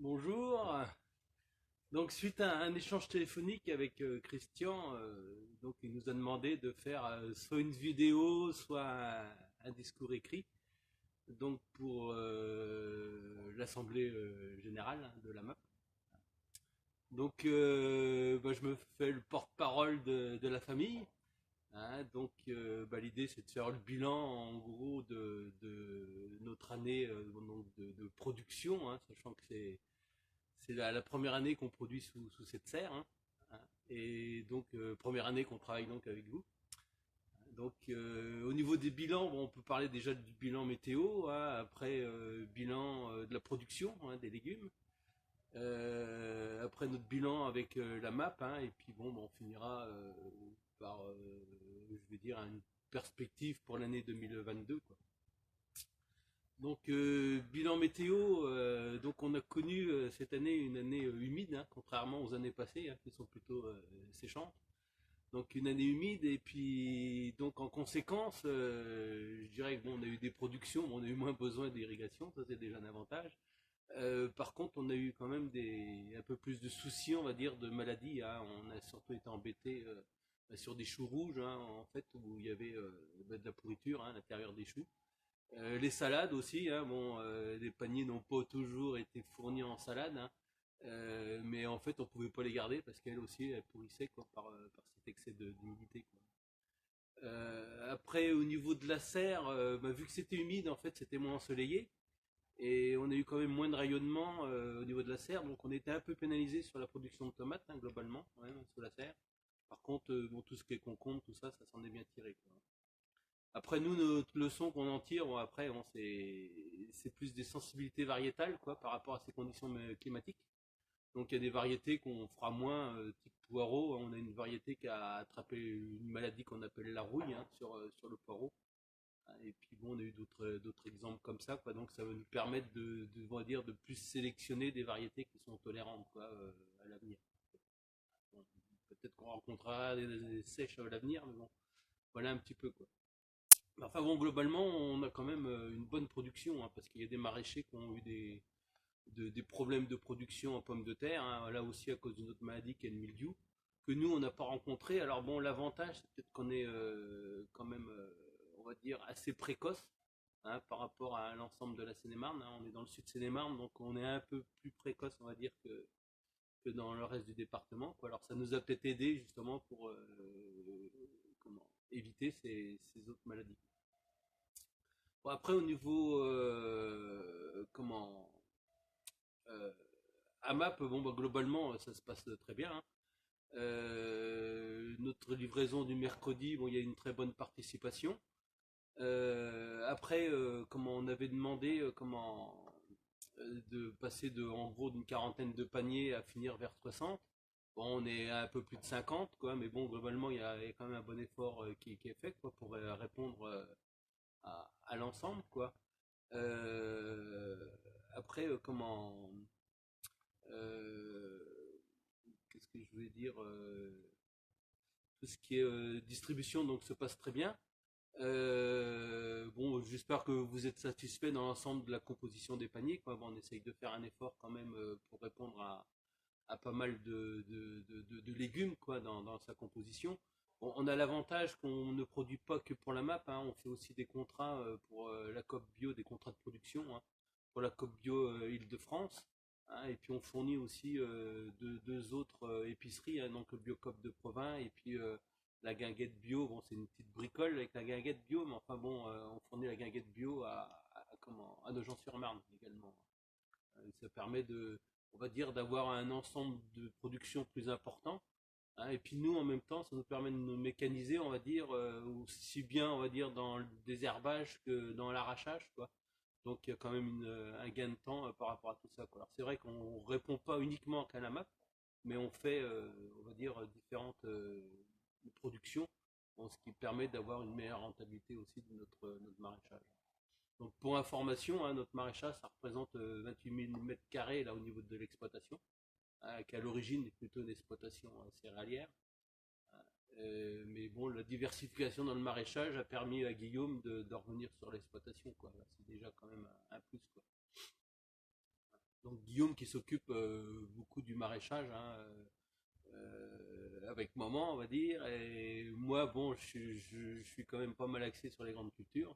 Bonjour. Donc suite à un échange téléphonique avec Christian, donc il nous a demandé de faire soit une vidéo, soit un discours écrit, donc pour l'assemblée générale hein, de la MAP. Donc je me fais le porte-parole de la famille. Hein. Donc l'idée c'est de faire le bilan en gros de notre année donc de production, hein, sachant que c'est la première année qu'on produit sous cette serre. Hein. Et donc, première année qu'on travaille donc avec vous. Donc, au niveau des bilans, bon, on peut parler déjà du bilan météo, hein, après bilan de la production hein, des légumes, après notre bilan avec la MAP, hein, et puis on finira par, je vais dire, une perspective pour l'année 2022. Quoi. Donc bilan météo, donc on a connu cette année une année humide, hein, contrairement aux années passées hein, qui sont plutôt séchantes. Donc une année humide et puis donc en conséquence, je dirais que on a eu des productions, on a eu moins besoin d'irrigation, ça c'est déjà un avantage. Par contre, on a eu quand même un peu plus de soucis, on va dire, de maladies. Hein. On a surtout été embêté sur des choux rouges, hein, en fait, où il y avait de la pourriture hein, à l'intérieur des choux. Les salades aussi, hein, les paniers n'ont pas toujours été fournis en salade, hein, mais en fait on pouvait pas les garder parce qu'elles aussi elles pourrissaient quoi, par cet excès d'humidité. Après au niveau de la serre, vu que c'était humide en fait c'était moins ensoleillé et on a eu quand même moins de rayonnement au niveau de la serre, donc on était un peu pénalisé sur la production de tomates hein, globalement ouais, sous la serre. Par contre tout ce qui est concombre, tout ça, ça s'en est bien tiré. Quoi. Après, nous, notre leçon qu'on en tire, après, c'est plus des sensibilités variétales quoi, par rapport à ces conditions climatiques. Donc, il y a des variétés qu'on fera moins, type poireau. On a une variété qui a attrapé une maladie qu'on appelle la rouille hein, sur le poireau. Et puis, on a eu d'autres exemples comme ça. Quoi. Donc, ça va nous permettre on va dire, de plus sélectionner des variétés qui sont tolérantes quoi, à l'avenir. Bon, peut-être qu'on rencontrera des sèches à l'avenir, mais bon, voilà un petit peu. Quoi. Enfin bon, globalement, on a quand même une bonne production, hein, parce qu'il y a des maraîchers qui ont eu des problèmes de production en pommes de terre, hein, là aussi à cause d'une autre maladie qui est le mildiou, que nous, on n'a pas rencontré. Alors bon, l'avantage, c'est peut-être qu'on est quand même, on va dire, assez précoce hein, par rapport à l'ensemble de la Seine-et-Marne. Hein. On est dans le sud de Seine-et-Marne, donc on est un peu plus précoce, on va dire, que dans le reste du département. Quoi. Alors ça nous a peut-être aidé justement pour comment, éviter ces autres maladies. Bon, après, au niveau euh, AMAP, globalement, ça se passe très bien. Hein. Notre livraison du mercredi, il y a une très bonne participation. Après, comment on avait demandé, de passer en gros d'une quarantaine de paniers à finir vers 60. Bon, on est à un peu plus de 50, quoi, mais bon, globalement, il y a quand même un bon effort qui est fait, quoi, pour répondre à l'ensemble, quoi. Euh, après, euh, qu'est-ce que je voulais dire tout ce qui est distribution donc se passe très bien. Bon, j'espère que vous êtes satisfait dans l'ensemble de la composition des paniers. Quoi. Bon, on essaye de faire un effort quand même pour répondre à pas mal de légumes quoi, dans sa composition. Bon, on a l'avantage qu'on ne produit pas que pour la MAP, hein, on fait aussi des contrats pour la COP Bio, des contrats de production hein, pour la COP Bio Île-de-France. Hein, et puis on fournit aussi deux autres épiceries, hein, donc le Biocop de Provins et puis la guinguette bio. Bon, c'est une petite bricole avec la guinguette bio, mais enfin bon, on fournit la guinguette bio à Nogent-sur-Marne également. Ça permet on va dire, d'avoir un ensemble de production plus important. Hein, et puis nous, en même temps, ça nous permet de nous mécaniser, on va dire, aussi bien, on va dire, dans le désherbage que dans l'arrachage, quoi. Donc il y a quand même un gain de temps par rapport à tout ça. Quoi. Alors c'est vrai qu'on ne répond pas uniquement qu'à la map, mais on fait, on va dire, différentes productions, bon, ce qui permet d'avoir une meilleure rentabilité aussi de notre maraîchage. Donc pour information, hein, notre maraîchage, ça représente 28 000 mètres carrés là au niveau de l'exploitation, hein, qui à l'origine est plutôt une exploitation céréalière. Mais bon, la diversification dans le maraîchage a permis à Guillaume de revenir sur l'exploitation. C'est déjà quand même un plus. Quoi. Donc Guillaume qui s'occupe beaucoup du maraîchage, hein, avec maman, on va dire. Et moi, bon, je suis quand même pas mal axé sur les grandes cultures.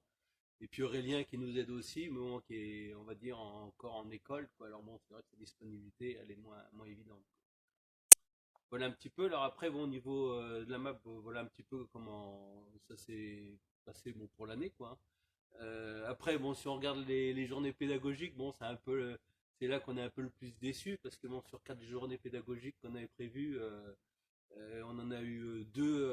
Et puis Aurélien qui nous aide aussi, mais bon, qui est, on va dire, encore en école, quoi. Alors bon, c'est vrai que sa disponibilité, elle est moins évidente. Voilà un petit peu. Alors après, bon, au niveau de la map, voilà un petit peu comment ça s'est passé, bon, pour l'année, quoi, hein. Après, bon, si on regarde les journées pédagogiques, bon, c'est là qu'on est un peu le plus déçu parce que bon, sur 4 journées pédagogiques qu'on avait prévues, on en a eu deux,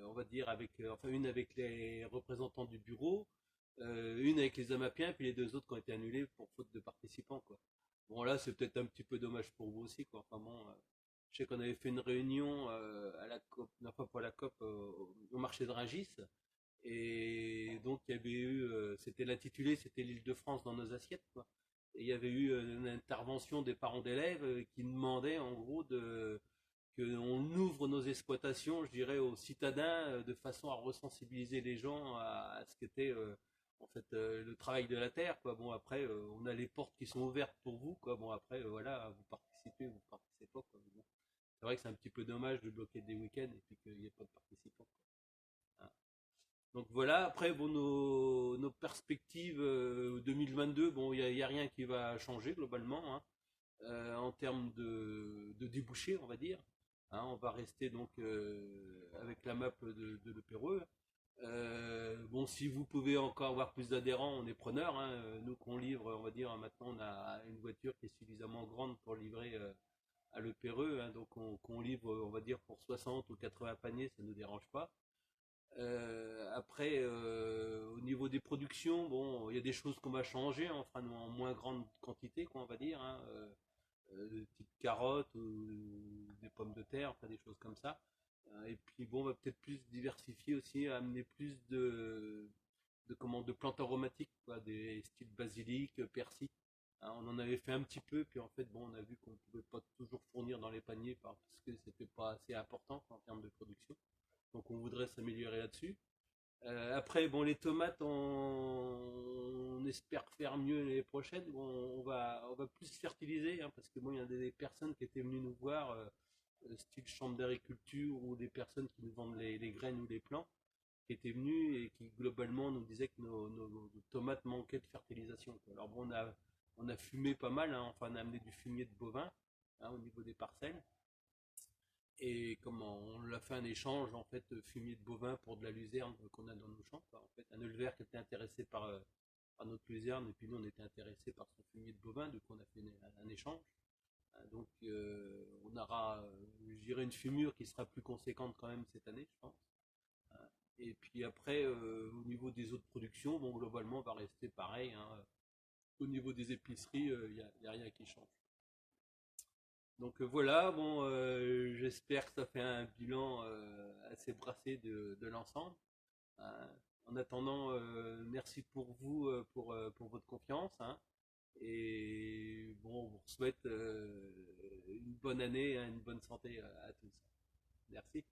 on va dire, enfin une avec les représentants du bureau, une avec les Amapiens, puis les deux autres qui ont été annulées pour faute de participants, quoi. Bon, là, c'est peut-être un petit peu dommage pour vous aussi, quoi. Enfin bon, je sais qu'on avait fait une réunion à la COP, non pas pour la COP, au marché de Rungis, et donc il y avait eu, c'était l'intitulé, c'était l'Île-de-France dans nos assiettes, quoi. Et il y avait eu une intervention des parents d'élèves qui demandaient en gros qu'on ouvre nos exploitations, je dirais, aux citadins de façon à resensibiliser les gens à ce qu'était en fait le travail de la terre, quoi. Bon après, on a les portes qui sont ouvertes pour vous, quoi. Bon après, voilà, vous participez, vous participez pas, quoi. Bon, c'est vrai que c'est un petit peu dommage de bloquer des week-ends et puis qu'il n'y ait pas de participants, quoi. Hein. Donc voilà, après bon, nos perspectives 2022, bon, il y a rien qui va changer globalement, hein, en termes de débouchés, on va dire. Hein, on va rester donc avec la map de l'Epéreux. Bon, si vous pouvez encore avoir plus d'adhérents, on est preneur, hein. Nous qu'on livre, on va dire, maintenant on a une voiture qui est suffisamment grande pour livrer à l'Epéreux, hein, donc qu'on livre, on va dire, pour 60 ou 80 paniers, ça ne nous dérange pas. Après, au niveau des productions, bon, il y a des choses qu'on va changer, hein, enfin en moins grande quantité, quoi, on va dire, hein, de type carottes ou des pommes de terre, enfin des choses comme ça. Et puis bon, on va peut-être plus diversifier aussi, amener plus de plantes aromatiques, quoi, des styles basilic, persil. Hein, on en avait fait un petit peu, puis en fait, bon, on a vu qu'on ne pouvait pas toujours fournir dans les paniers parce que c'était pas assez important en termes de production. Donc on voudrait s'améliorer là-dessus. Après, bon, les tomates, on espère faire mieux l'année prochaine. Bon, on va plus fertiliser, hein, parce que bon, il y a des personnes qui étaient venues nous voir, style chambre d'agriculture, ou des personnes qui nous vendent les graines ou les plants, qui étaient venues et qui globalement nous disaient que nos tomates manquaient de fertilisation, quoi. Alors bon, on a fumé pas mal, hein, enfin on a amené du fumier de bovin, hein, au niveau des parcelles. Et comment on l'a fait un échange en fait fumier de bovin pour de la luzerne qu'on a dans nos champs, quoi. En fait, un éleveur qui était intéressé par notre luzerne et puis nous on était intéressés par son fumier de bovin, donc on a fait un échange. Donc on aura, je dirais, une fumure qui sera plus conséquente quand même cette année, je pense. Et puis après, au niveau des autres productions, bon globalement on va rester pareil, hein. Au niveau des épiceries, y a rien qui change. Donc voilà, bon, j'espère que ça fait un bilan assez brassé de l'ensemble. Euh, En attendant, merci pour vous, pour votre confiance, hein. Et bon, on vous souhaite une bonne année, hein, une bonne santé à tous. Merci.